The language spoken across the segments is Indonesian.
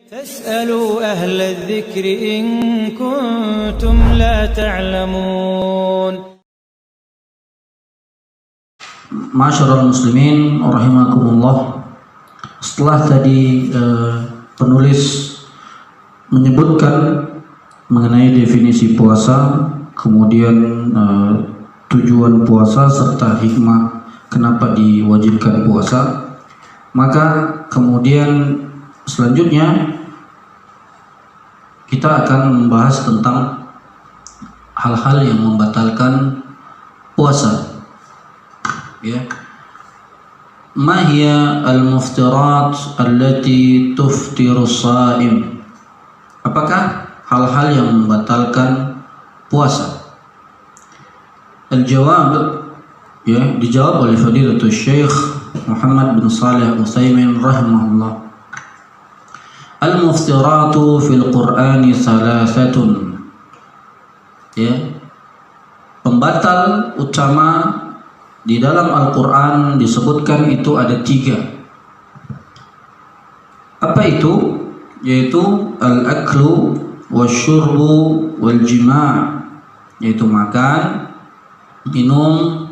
فاسألوا أهل الذكر إن كنتم لا تعلمون. Ma'asyiral muslimin rahimakumullah. Setelah tadi penulis menyebutkan mengenai definisi puasa, kemudian tujuan puasa serta hikmah kenapa diwajibkan puasa, maka kemudian selanjutnya kita akan membahas tentang hal-hal yang membatalkan puasa. Ya. Ma hiya al-muftirat allati tuftiru shaim? Apakah hal-hal yang membatalkan puasa? Al-jawab, ya, dijawab oleh Fadilatul Syekh Muhammad bin Shalih Al-Utsaimin rahimahullah. Al-muftiratu fil Qur'ani salasatun. Ya. Pembatal utama di dalam Al-Qur'an disebutkan itu ada 3. Apa itu? Yaitu al-aklu wasyurbu wal jima', yaitu makan, minum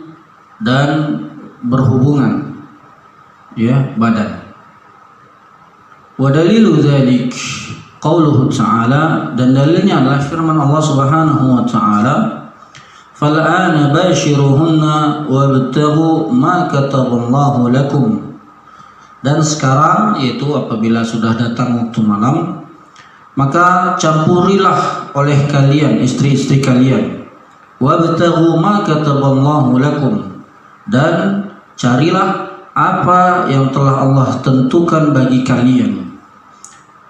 dan berhubungan, ya, badan. Wa dalilu dzalik qauluhu ta'ala, dan dalilnya adalah firman Allah Subhanahu wa ta'ala, fal'ana bashiruhunna wabtaghu ma kataballahu lakum. Dan sekarang, yaitu apabila sudah datang waktu malam, maka campurilah oleh kalian istri-istri kalian, wabtaghu ma kataballahu lakum, dan carilah apa yang telah Allah tentukan bagi kalian.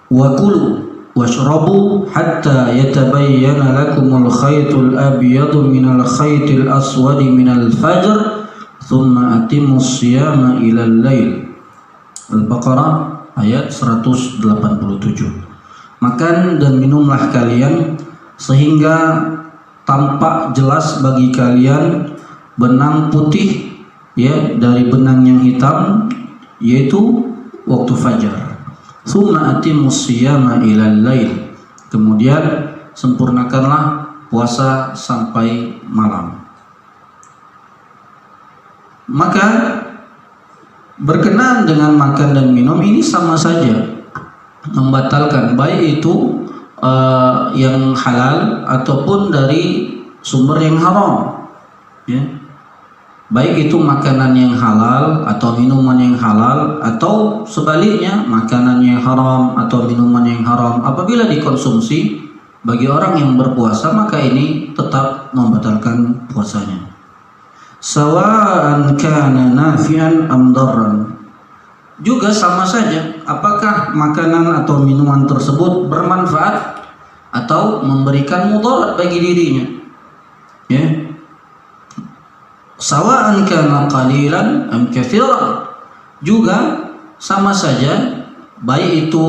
Wa kulu washrabu hatta yatabayyana lakumul khaytul abyadu minal khaytil aswadi minal fajr thumma atimmus siyama ilal lail. Al-Baqarah ayat 187. Makan dan minumlah kalian sehingga tampak jelas bagi kalian benang putih, ya, dari benang yang hitam, yaitu waktu fajar. Tsumma atimmus siyama ilal lail. Kemudian sempurnakanlah puasa sampai malam. Maka berkenaan dengan makan dan minum ini sama saja membatalkan, baik itu yang halal ataupun dari sumber yang haram, ya. Baik itu makanan yang halal atau minuman yang halal, atau sebaliknya makanan yang haram atau minuman yang haram apabila dikonsumsi bagi orang yang berpuasa, maka ini tetap membatalkan puasanya. Sawa'an kana nafi'an am darran. Juga sama saja apakah makanan atau minuman tersebut bermanfaat atau memberikan mudarat bagi dirinya, ya. Sawa'an kana qalilan am katsiran. Juga sama saja, baik itu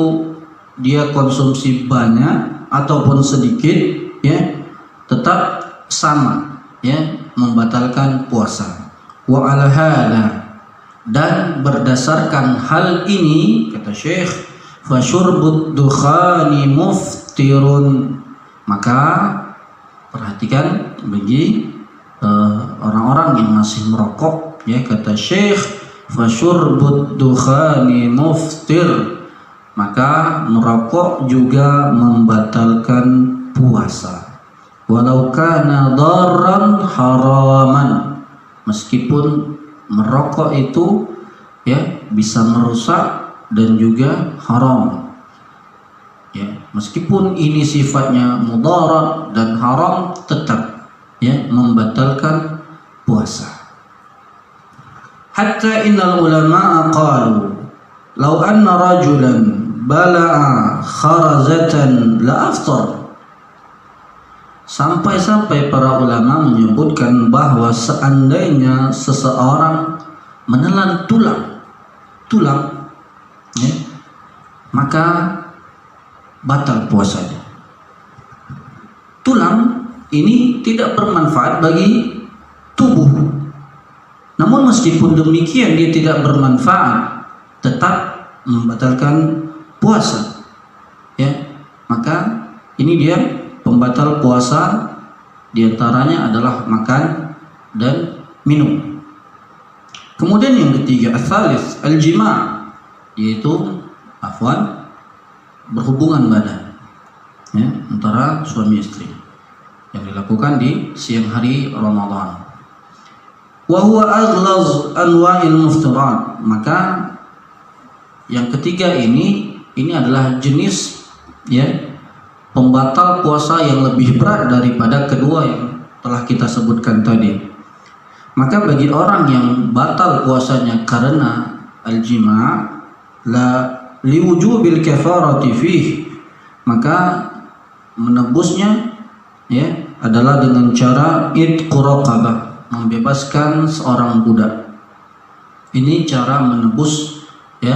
dia konsumsi banyak ataupun sedikit, ya, tetap sama, ya, membatalkan puasa. Wa ala hadza, dan berdasarkan hal ini, kata Syekh, fa syurbud dukhani muftirun. Maka perhatikan bagi orang-orang yang masih merokok, ya, kata Syekh, fasyurbud dukhani muftir, maka merokok juga membatalkan puasa. Walau kana darran haraman, meskipun merokok itu, ya, bisa merusak dan juga haram, ya, meskipun ini sifatnya mudarat dan haram, tetap, ya, membatalkan puasa. Hatta innal ulama'a qalu law anna rajulan bala'a kharazatan la aftar. Sampai-sampai para ulama menyebutkan bahwa seandainya seseorang menelan tulang, ya, maka batal puasanya. Tulang ini tidak bermanfaat bagi tubuh. Namun meskipun demikian dia tidak bermanfaat, tetap membatalkan puasa. ya, maka ini dia pembatal puasa, diantaranya adalah makan dan minum. Kemudian yang ketiga, ats-tsalits al-jima', yaitu berhubungan badan, ya, antara suami istri yang dilakukan di siang hari Ramadan. Wa huwa aghlaz anwa'il muftirat, maka yang ketiga ini adalah jenis, ya, pembatal puasa yang lebih berat daripada kedua yang telah kita sebutkan tadi. Maka bagi orang yang batal puasanya karena al-jima' la liwujubil kafarati fih, maka menebusnya, ya, adalah dengan cara itqu raqabah, membebaskan seorang budak. Ini cara menebus, ya,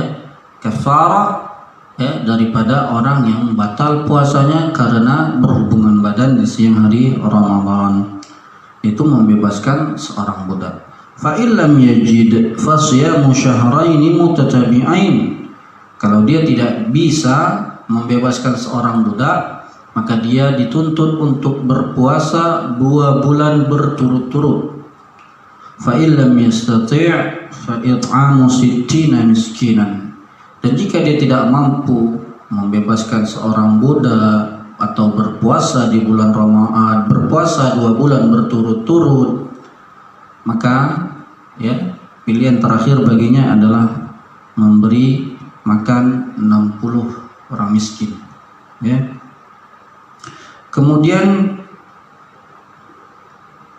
kafarah, ya, daripada orang yang batal puasanya karena berhubungan badan di siang hari Ramadan. Itu membebaskan seorang budak. Fa illam yajid fa siyamu syahrayn mutatabi'ain. Kalau dia tidak bisa membebaskan seorang budak, maka dia dituntut untuk berpuasa 2 bulan berturut-turut. Fa illam yastati' fa it'amu 60 miskinan. Dan jika dia tidak mampu membebaskan seorang budak atau berpuasa di bulan Ramadan, berpuasa 2 bulan berturut-turut, maka, ya, pilihan terakhir baginya adalah memberi makan 60 orang miskin, ya. Kemudian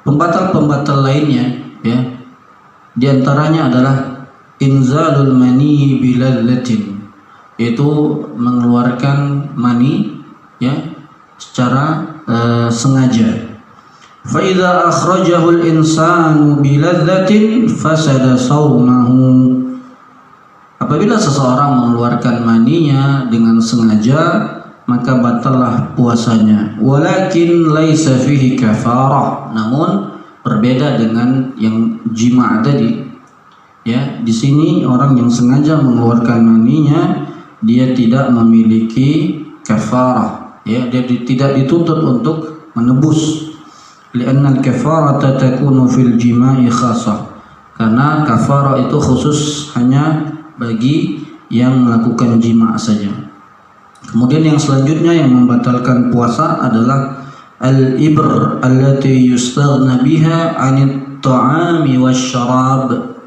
pembatal-pembatal lainnya, ya, diantaranya adalah inzalul mani bilallatin, yaitu mengeluarkan mani, ya, secara sengaja. Fa idza akhrajahu al-insanu biladzatin fasada shaumahu. Apabila seseorang mengeluarkan maninya dengan sengaja, maka batallah puasanya. Walakin laisa fihi kafarah, namun berbeda dengan yang jima' tadi. Ya, di sini orang yang sengaja mengeluarkan maninya, dia tidak memiliki kafarah, ya, dia tidak dituntut untuk menebus. Li'anna al-kafarata takunu fil jima'i khassah, karena kafarah itu khusus hanya bagi yang melakukan jima' saja. Kemudian yang selanjutnya yang membatalkan puasa adalah al-ibr allati yustaghna biha 'anit ta'ami wasyarab,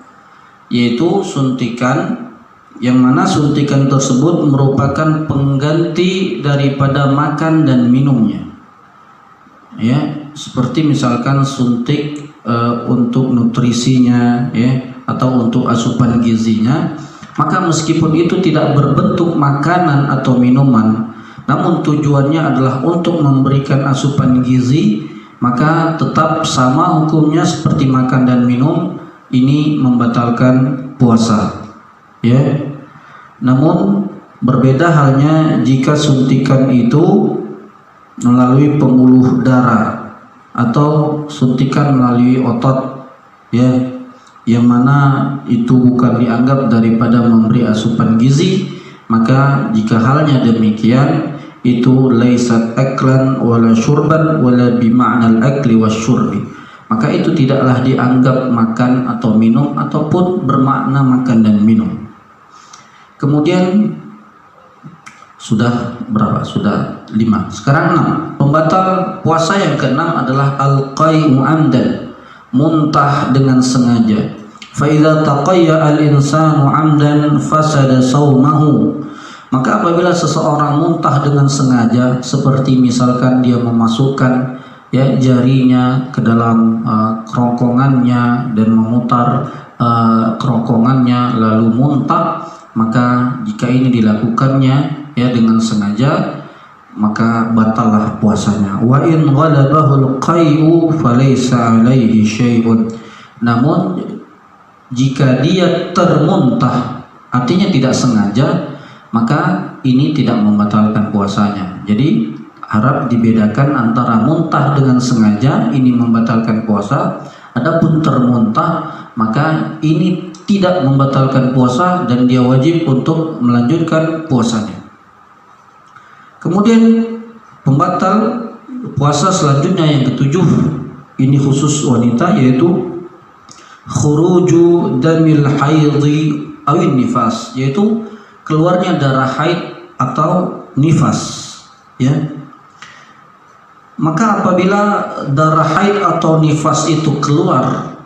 yaitu suntikan yang mana suntikan tersebut merupakan pengganti daripada makan dan minumnya, ya, seperti misalkan suntik untuk nutrisinya, ya, atau untuk asupan gizinya. Maka meskipun itu tidak berbentuk makanan atau minuman, namun tujuannya adalah untuk memberikan asupan gizi, maka tetap sama hukumnya seperti makan dan minum. Ini membatalkan puasa, ya. Namun berbeda halnya jika suntikan itu melalui pembuluh darah atau suntikan melalui otot, ya, yang mana itu bukan dianggap daripada memberi asupan gizi. Maka jika halnya demikian, itu laisat aklan wala syurban wala bima'nal akli wasyurbi, maka itu tidaklah dianggap makan atau minum ataupun bermakna makan dan minum. Kemudian sudah berapa? Sudah 5. Sekarang 6. Pembatal puasa yang ke-6 adalah al-qai'u amdan, muntah dengan sengaja. Fa idza taqayya al-insanu amdan fasada shaumahu. Maka apabila seseorang muntah dengan sengaja, seperti misalkan dia memasukkan, ya, jarinya ke dalam kerongkongannya dan memutar kerongkongannya lalu muntah, maka jika ini dilakukannya, ya, dengan sengaja, maka batallah puasanya. Wa in ghalabahul qai'u falaysa alaihi syai'un. Namun jika dia termuntah, artinya tidak sengaja, maka ini tidak membatalkan puasanya. Jadi harap dibedakan antara muntah dengan sengaja, ini membatalkan puasa. Adapun termuntah, maka ini tidak membatalkan puasa dan dia wajib untuk melanjutkan puasanya. Kemudian pembatal puasa selanjutnya yang ketujuh, ini khusus wanita, yaitu khuruju damil haidhi awin nifas, yaitu keluarnya darah haid atau nifas, ya. Maka apabila darah haid atau nifas itu keluar,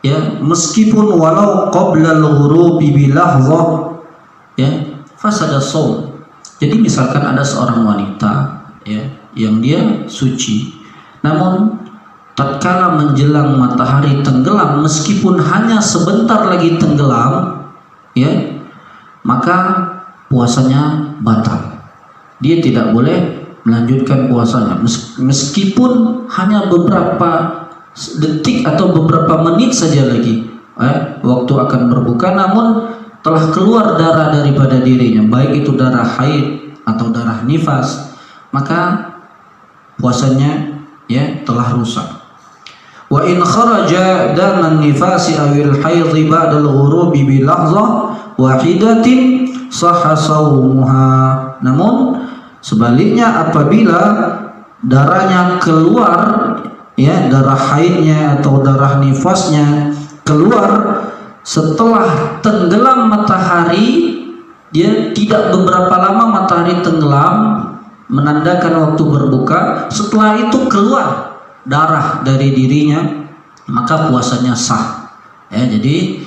ya, meskipun walau qabla al-ghurubi bi lahzah, ya, fasada shaum. Jadi misalkan ada seorang wanita, ya, yang dia suci, namun tatkala menjelang matahari tenggelam, meskipun hanya sebentar lagi tenggelam, ya, maka puasanya batal. Dia tidak boleh melanjutkan puasanya meskipun hanya beberapa detik atau beberapa menit saja lagi waktu akan berbuka, namun telah keluar darah daripada dirinya, baik itu darah haid atau darah nifas, maka puasanya, ya, telah rusak. Wa in kharaja daman nifasi awil haidhi ba'dal ghurubi bi lahzah wahidatin sahha shaumuha. Namun sebaliknya, apabila darahnya keluar, ya, darah haidnya atau darah nifasnya keluar setelah tenggelam matahari, dia tidak beberapa lama matahari tenggelam menandakan waktu berbuka, setelah itu keluar darah dari dirinya, maka puasanya sah, ya. Jadi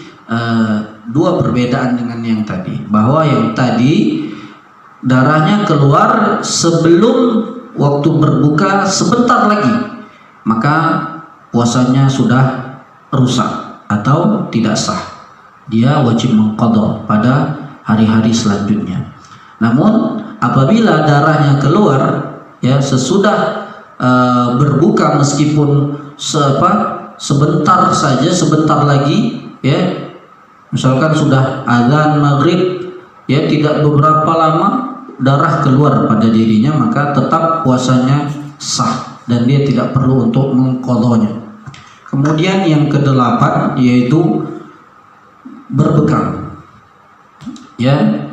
dua perbedaan dengan yang tadi, bahwa yang tadi darahnya keluar sebelum waktu berbuka sebentar lagi, maka puasanya sudah rusak atau tidak sah, dia wajib mengqadha pada hari-hari selanjutnya. Namun apabila darahnya keluar, ya, sesudah berbuka, meskipun sebentar saja, sebentar lagi, ya, misalkan sudah azan maghrib, ya, tidak beberapa lama darah keluar pada dirinya, maka tetap puasanya sah dan dia tidak perlu untuk mengqadhanya. Kemudian yang kedelapan, yaitu berbekam, ya.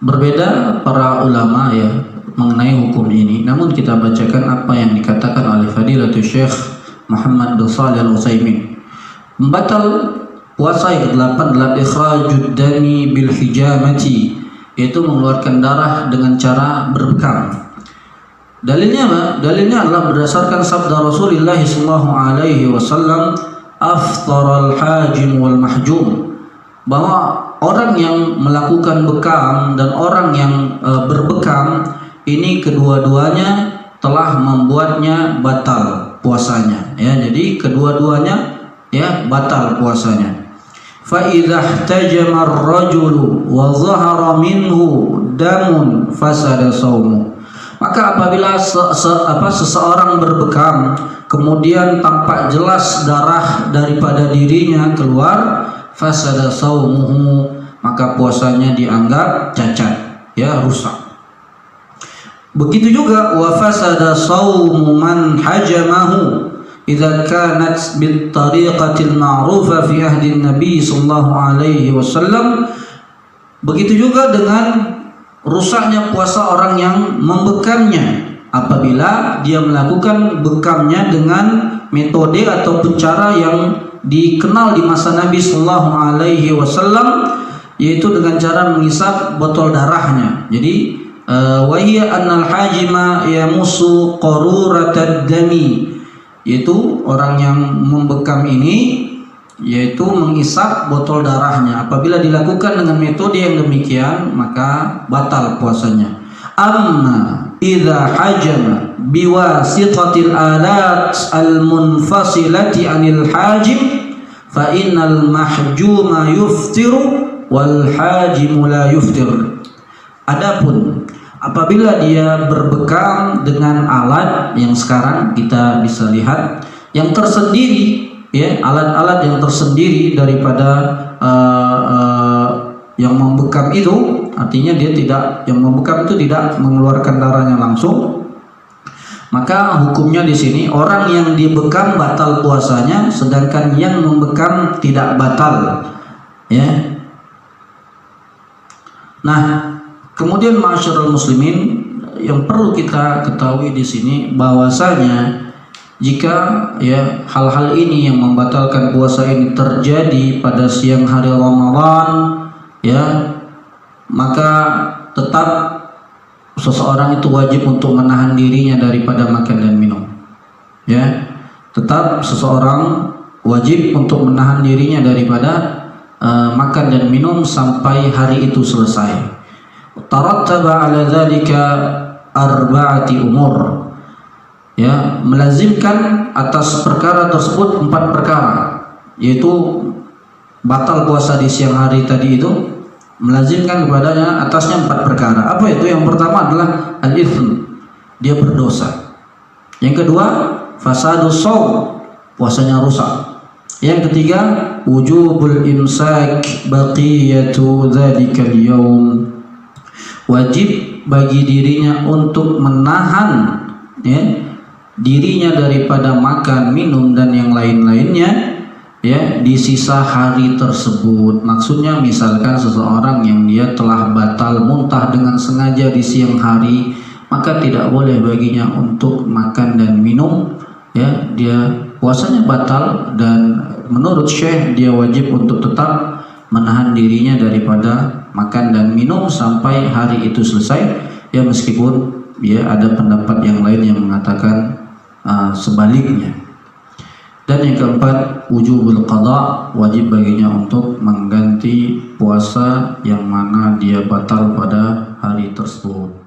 Berbeda para ulama, ya, mengenai hukum ini, namun kita bacakan apa yang dikatakan oleh Fadilatul Syekh Muhammad bin Shalih Al-Utsaimin. Membatal puasa yang ke-8 adalah ikhrajud dami bil hijamati, yaitu mengeluarkan darah dengan cara berbekam. Dalilnya apa? Dalilnya adalah berdasarkan sabda Rasulullah sallallahu alaihi wasallam, aftaral hajim wal mahjum, bahwa orang yang melakukan bekam dan orang yang berbekam ini kedua-duanya telah membuatnya batal puasanya, ya. Jadi kedua-duanya, ya, batal puasanya. Fa idza ihtajama ar-rajulu wa dhahara minhu damun fasada shaumu. Maka apabila seseorang berbekam kemudian tampak jelas darah daripada dirinya keluar, fasada shaumuhu, maka puasanya dianggap cacat, ya, rusak. Begitu juga wa fasada shaumu man hajamahu idza kanat bit tariqatil ma'rufa fi ahdi Nabi sallallahu alaihi wasallam. Begitu juga dengan rusaknya puasa orang yang membekamnya apabila dia melakukan bekamnya dengan metode atau cara yang dikenal di masa Nabi sallallahu alaihi wasallam, yaitu dengan cara mengisap botol darahnya. Jadi wa hiya annal hajima yamusu qaruratad dami, yaitu orang yang membekam ini yaitu mengisap botol darahnya. Apabila dilakukan dengan metode yang demikian, maka batal puasanya. Amma idza hajama biwasitatil alat al-munfasilati anil hajim fa innal mahjuma yuftiru wal hajimu la yuftir. Adapun apabila dia berbekam dengan alat yang sekarang kita bisa lihat yang tersendiri, ya, alat-alat yang tersendiri daripada yang membekam itu, artinya dia tidak, yang membekam itu tidak mengeluarkan darahnya langsung, maka hukumnya di sini orang yang dibekam batal puasanya, sedangkan yang membekam tidak batal, ya. Nah, kemudian ma'asyiral muslimin, yang perlu kita ketahui di sini bahwasanya jika ya hal-hal ini yang membatalkan puasa ini terjadi pada siang hari Ramadan, ya, maka tetap seseorang itu wajib untuk menahan dirinya daripada makan dan minum. Ya, tetap seseorang wajib untuk menahan dirinya daripada makan dan minum sampai hari itu selesai. Tarattaba ala dzalika arba'ati umur. Ya, melazimkan atas perkara tersebut 4 perkara, yaitu batal puasa di siang hari tadi itu melazimkan kepadanya atasnya 4 perkara. Apa itu? Yang pertama adalah al-itsm, dia berdosa. Yang kedua, fasadus shaum, puasanya rusak. Yang ketiga, wujubul imsak baqiyatu dzalikal yaum, wajib bagi dirinya untuk menahan, ya, dirinya daripada makan, minum dan yang lain-lainnya, ya, di sisa hari tersebut. Maksudnya misalkan seseorang yang dia telah batal muntah dengan sengaja di siang hari, maka tidak boleh baginya untuk makan dan minum, ya, dia puasanya batal, dan menurut Syekh dia wajib untuk tetap menahan dirinya daripada makan dan minum sampai hari itu selesai, ya, meskipun ya ada pendapat yang lain yang mengatakan sebaliknya. Dan yang keempat, wujubul qada, wajib baginya untuk mengganti puasa yang mana dia batal pada hari tersebut.